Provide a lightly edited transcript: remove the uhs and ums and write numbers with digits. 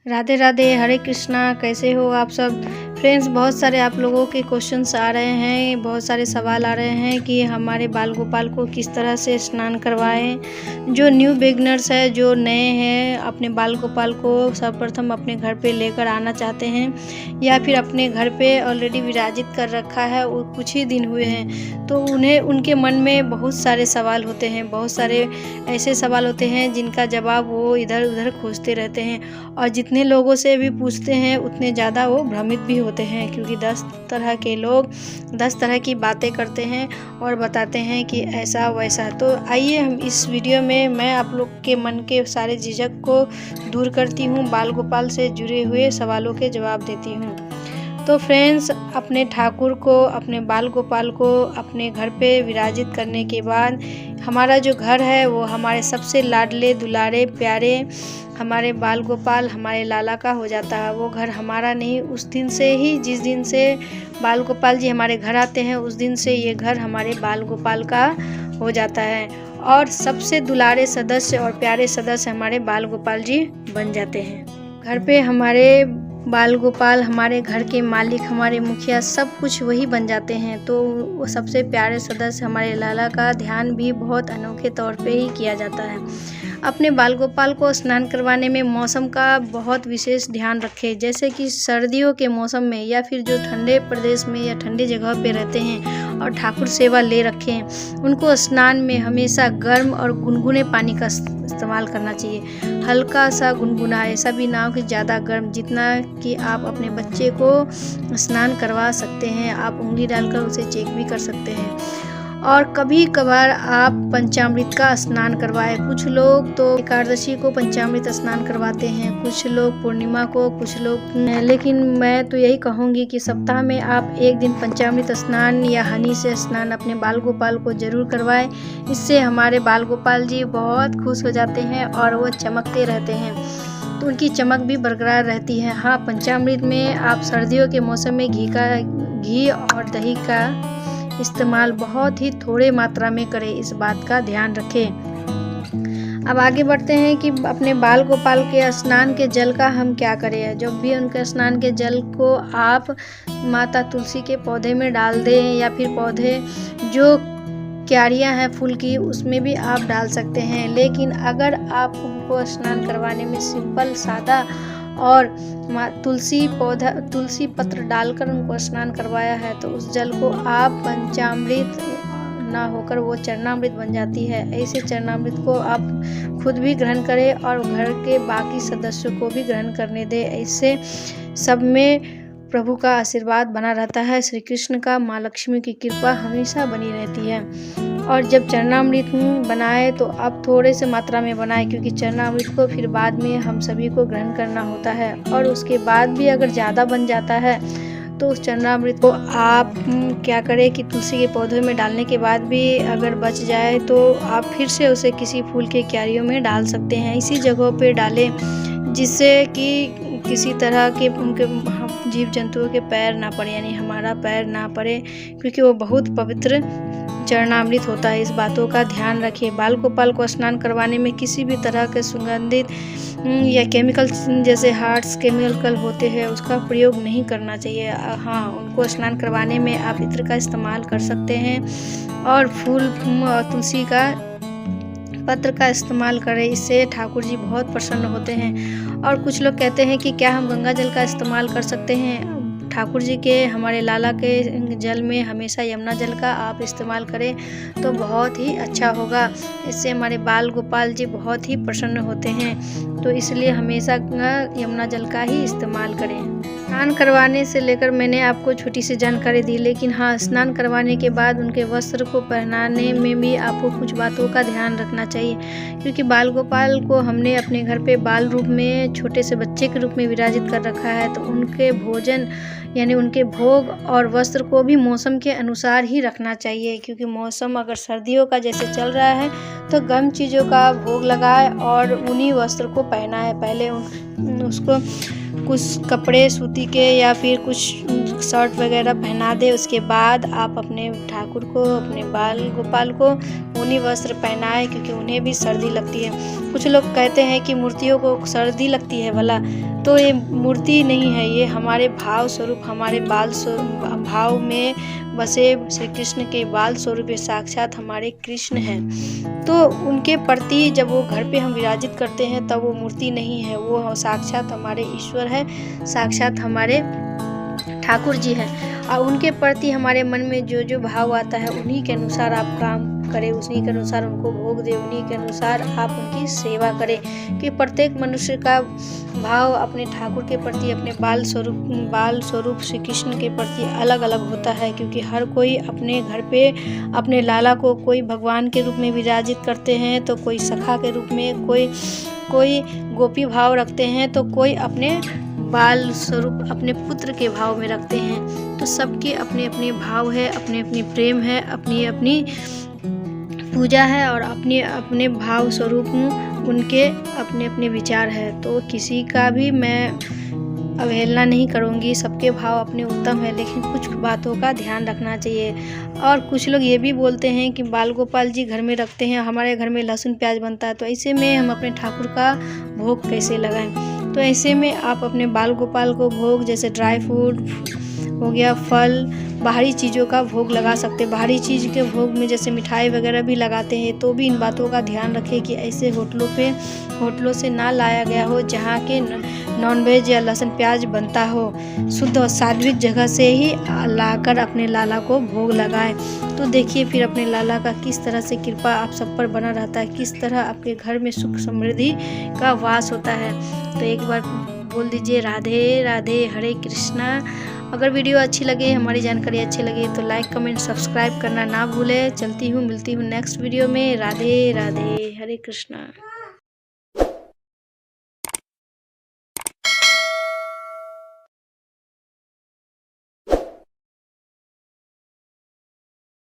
राधे राधे, हरे कृष्णा। कैसे हो आप सब फ्रेंड्स? बहुत सारे आप लोगों के क्वेश्चंस आ रहे हैं, बहुत सारे सवाल आ रहे हैं कि हमारे बाल गोपाल को किस तरह से स्नान करवाएं। जो न्यू बिगनर्स है, जो नए हैं, अपने बाल गोपाल को सर्वप्रथम अपने घर पे लेकर आना चाहते हैं या फिर अपने घर पे ऑलरेडी विराजित कर रखा है, वो कुछ ही दिन हुए हैं, तो उन्हें उनके मन में बहुत सारे सवाल होते हैं। बहुत सारे ऐसे सवाल होते हैं जिनका जवाब वो इधर उधर खोजते रहते हैं और जितने लोगों से भी पूछते हैं उतने ज़्यादा वो भ्रमित भी होते हैं, क्योंकि 10 तरह के लोग 10 तरह की बातें करते हैं और बताते हैं कि ऐसा वैसा। तो आइए हम इस वीडियो में मैं आप लोग के मन के सारे झिझक को दूर करती हूँ, बाल गोपाल से जुड़े हुए सवालों के जवाब देती हूँ। तो फ्रेंड्स, अपने ठाकुर को, अपने बाल गोपाल को अपने घर पे विराजित करने के बाद हमारा जो घर है वो हमारे सबसे लाडले दुलारे प्यारे हमारे बाल गोपाल, हमारे लाला का हो जाता है। वो घर हमारा नहीं, उस दिन से ही, जिस दिन से बाल गोपाल जी हमारे घर आते हैं, उस दिन से ये घर हमारे बाल गोपाल का हो जाता है और सबसे दुलारे सदस्य और प्यारे सदस्य हमारे बाल गोपाल जी बन जाते हैं। घर पे हमारे बाल गोपाल हमारे घर के मालिक, हमारे मुखिया, सब कुछ वही बन जाते हैं। तो वो सबसे प्यारे सदस्य हमारे लाला का ध्यान भी बहुत अनोखे तौर पे ही किया जाता है। अपने बाल गोपाल को स्नान करवाने में मौसम का बहुत विशेष ध्यान रखें, जैसे कि सर्दियों के मौसम में या फिर जो ठंडे प्रदेश में या ठंडी जगह पे रहते हैं और ठाकुर सेवा ले रखे हैं, उनको स्नान में हमेशा गर्म और गुनगुने पानी का इस्तेमाल करना चाहिए। हल्का सा गुनगुना, ऐसा भी ना हो कि ज़्यादा गर्म, जितना कि आप अपने बच्चे को स्नान करवा सकते हैं। आप उंगली डालकर उसे चेक भी कर सकते हैं। और कभी कभार आप पंचामृत का स्नान करवाएं। कुछ लोग तो एकादशी को पंचामृत स्नान करवाते हैं, कुछ लोग पूर्णिमा को, कुछ लोग, लेकिन मैं तो यही कहूँगी कि सप्ताह में आप एक दिन पंचामृत स्नान या हनी से स्नान अपने बाल गोपाल को जरूर करवाएं। इससे हमारे बाल गोपाल जी बहुत खुश हो जाते हैं और वो चमकते रहते हैं, तो उनकी चमक भी बरकरार रहती है। हाँ, पंचामृत में आप सर्दियों के मौसम में घी और दही का इस्तेमाल बहुत ही थोड़े मात्रा में करें, इस बात का ध्यान रखें। अब आगे बढ़ते हैं कि अपने बाल गोपाल के स्नान के जल का हम क्या करें। जब भी उनके स्नान के जल को आप माता तुलसी के पौधे में डाल दें या फिर पौधे जो क्यारियां हैं फूल की, उसमें भी आप डाल सकते हैं। लेकिन अगर आप उनको स्नान करवाने में सिंपल सादा और तुलसी पत्र डालकर उनको स्नान करवाया है, तो उस जल को आप पंचामृत ना होकर वो चरणामृत बन जाती है। ऐसे चरणामृत को आप खुद भी ग्रहण करें और घर के बाकी सदस्यों को भी ग्रहण करने दें। ऐसे सब में प्रभु का आशीर्वाद बना रहता है, श्री कृष्ण का, माँ लक्ष्मी की कृपा हमेशा बनी रहती है। और जब चरणामृत बनाए तो आप थोड़े से मात्रा में बनाएं, क्योंकि चरणामृत को फिर बाद में हम सभी को ग्रहण करना होता है। और उसके बाद भी अगर ज़्यादा बन जाता है तो उस चरणामृत को आप क्या करें कि तुलसी के पौधे में डालने के बाद भी अगर बच जाए तो आप फिर से उसे किसी फूल के क्यारियों में डाल सकते हैं। इसी जगहों पे डालें जिससे कि किसी तरह के उनके जीव जंतुओं के पैर ना पड़े, यानी हमारा पैर ना पड़े, क्योंकि वो बहुत पवित्र चरणामृत होता है। इस बातों का ध्यान रखिए। बाल गोपाल को स्नान करवाने में किसी भी तरह के सुगंधित या केमिकल जैसे हार्ट्स केमिकल होते हैं उसका प्रयोग नहीं करना चाहिए। हाँ, उनको स्नान करवाने में आप इत्र का इस्तेमाल कर सकते हैं और फूल तुलसी का पत्र का इस्तेमाल करें, इससे ठाकुर जी बहुत प्रसन्न होते हैं। और कुछ लोग कहते हैं कि क्या हम गंगा जल का इस्तेमाल कर सकते हैं। ठाकुर जी के, हमारे लाला के जल में हमेशा यमुना जल का आप इस्तेमाल करें तो बहुत ही अच्छा होगा। इससे हमारे बाल गोपाल जी बहुत ही प्रसन्न होते हैं, तो इसलिए हमेशा यमुना जल का ही इस्तेमाल करें। स्नान करवाने से लेकर मैंने आपको छोटी सी जानकारी दी, लेकिन हाँ, स्नान करवाने के बाद उनके वस्त्र को पहनाने में भी आपको कुछ बातों का ध्यान रखना चाहिए, क्योंकि बाल गोपाल को हमने अपने घर पे बाल रूप में, छोटे से बच्चे के रूप में विराजित कर रखा है, तो उनके भोजन यानी उनके भोग और वस्त्र को भी मौसम के अनुसार ही रखना चाहिए। क्योंकि मौसम अगर सर्दियों का जैसे चल रहा है तो गर्म चीज़ों का भोग लगाए और उन्हीं वस्त्र को पहनाए। पहले उसको कुछ कपड़े सूती के या फिर कुछ शर्ट वगैरह पहना दे। उसके बाद आप अपने ठाकुर को, अपने बाल गोपाल को ऊनी वस्त्र पहनाएं, क्योंकि उन्हें भी सर्दी लगती है। कुछ लोग कहते हैं कि मूर्तियों को सर्दी लगती है भला, तो ये मूर्ति नहीं है, ये हमारे भाव स्वरूप, हमारे बाल स्वरूप, भाव में बसे श्री कृष्ण के बाल स्वरूप साक्षात हमारे कृष्ण हैं। तो उनके प्रति जब वो घर पे हम विराजित करते हैं तब वो मूर्ति नहीं है, वो साक्षात हमारे ईश्वर है, साक्षात हमारे ठाकुर जी हैं। और उनके प्रति हमारे मन में जो जो भाव आता है उन्हीं के अनुसार आप काम करें, उसी के अनुसार उनको भोग दें, उन्हीं के अनुसार आप उनकी सेवा करें। कि प्रत्येक मनुष्य का भाव अपने ठाकुर के प्रति, अपने बाल स्वरूप श्री कृष्ण के प्रति अलग अलग होता है। क्योंकि हर कोई अपने घर पे अपने लाला को कोई भगवान के रूप में विराजित करते हैं, तो कोई सखा के रूप में, कोई गोपी भाव रखते हैं, तो कोई अपने बाल स्वरूप अपने पुत्र के भाव में रखते हैं। तो सबके अपने अपने भाव है, अपने अपने प्रेम है, अपनी अपनी पूजा है और अपने अपने भाव स्वरूप उनके अपने अपने विचार है। तो किसी का भी मैं अवहेलना नहीं करूँगी, सबके भाव अपने उत्तम है, लेकिन कुछ बातों का ध्यान रखना चाहिए। और कुछ लोग ये भी बोलते हैं कि बाल गोपाल जी घर में रखते हैं, हमारे घर में लहसुन प्याज बनता है, तो ऐसे में हम अपने ठाकुर का भोग कैसे लगाएं। तो ऐसे में आप अपने बाल गोपाल को भोग, जैसे ड्राई फ्रूट हो गया, फल, बाहरी चीज़ों का भोग लगा सकते हैं। बाहरी चीज़ के भोग में जैसे मिठाई वगैरह भी लगाते हैं, तो भी इन बातों का ध्यान रखें कि ऐसे होटलों से ना लाया गया हो जहाँ के नॉनवेज या लहसुन प्याज बनता हो। शुद्ध और सात्विक जगह से ही लाकर अपने लाला को भोग लगाएं। तो देखिए फिर अपने लाला का किस तरह से कृपा आप सब पर बना रहता है, किस तरह आपके घर में सुख समृद्धि का वास होता है। तो एक बार बोल दीजिए राधे राधे, हरे कृष्णा। अगर वीडियो अच्छी लगे, हमारी जानकारी अच्छी लगे तो लाइक कमेंट सब्सक्राइब करना ना भूलें। चलती हूँ, मिलती हूँ नेक्स्ट वीडियो में। राधे राधे, हरे कृष्णा।